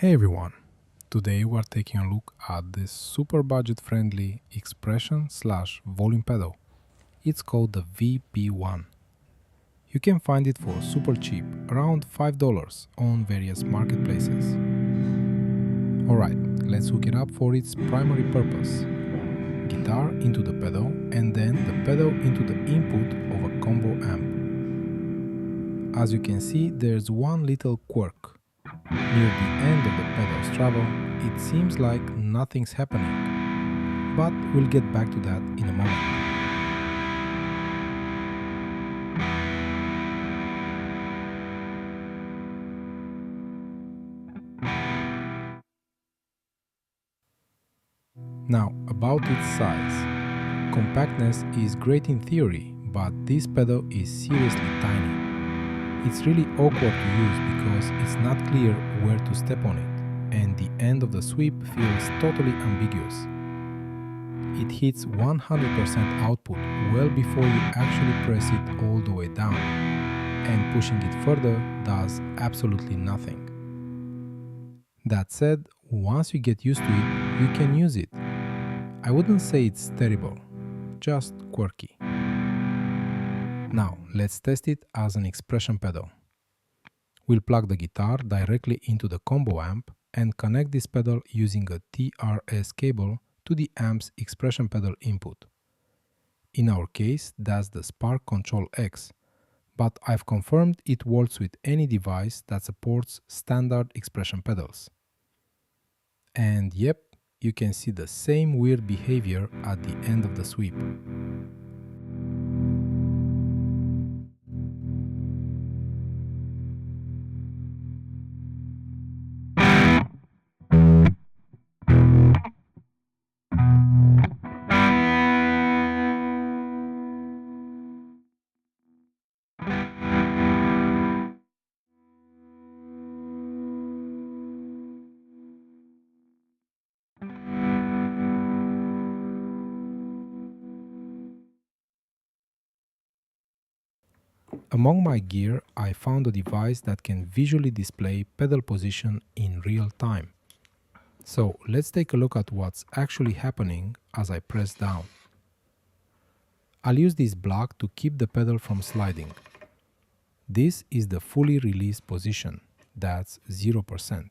Hey everyone! Today we're taking a look at this super budget friendly expression slash volume pedal. It's called the VP1. You can find it for super cheap, around $5 on various marketplaces. Alright, let's hook it up for its primary purpose. Guitar into the pedal and then the pedal into the input of a combo amp. As you can see, there's one little quirk. Near the end of the pedal's travel, it seems like nothing's happening, but we'll get back to that in a moment. Now, about its size. Compactness is great in theory, but this pedal is seriously tiny. It's really awkward to use because it's not clear where to step on it, and the end of the sweep feels totally ambiguous. It hits 100% output well before you actually press it all the way down, and pushing it further does absolutely nothing. That said, once you get used to it, you can use it. I wouldn't say it's terrible, just quirky. Now, let's test it as an expression pedal. We'll plug the guitar directly into the combo amp and connect this pedal using a TRS cable to the amp's expression pedal input. In our case, that's the Spark Control X, but I've confirmed it works with any device that supports standard expression pedals. And yep, you can see the same weird behavior at the end of the sweep. Among my gear, I found a device that can visually display pedal position in real time. So let's take a look at what's actually happening as I press down. I'll use this block to keep the pedal from sliding. This is the fully released position, that's 0%.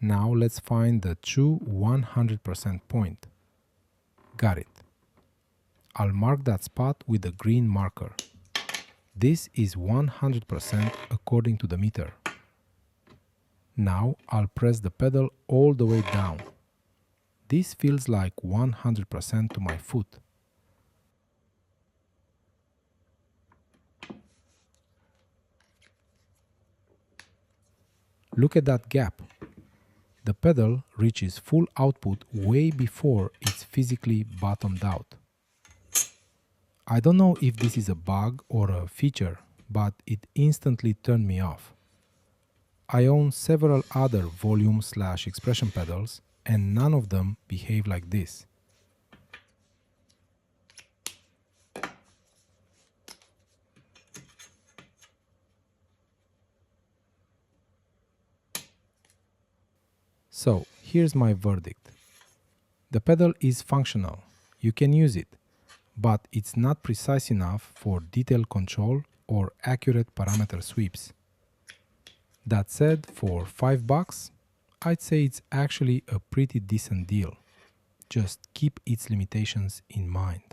Now let's find the true 100% point. Got it. I'll mark that spot with a green marker. This is 100% according to the meter. Now I'll press the pedal all the way down. This feels like 100% to my foot. Look at that gap. The pedal reaches full output way before it's physically bottomed out. I don't know if this is a bug or a feature, but it instantly turned me off. I own several other volume/expression pedals, and none of them behave like this. So, here's my verdict. The pedal is functional, you can use it, but it's not precise enough for detail control or accurate parameter sweeps. That said, for $5, I'd say it's actually a pretty decent deal. Just keep its limitations in mind.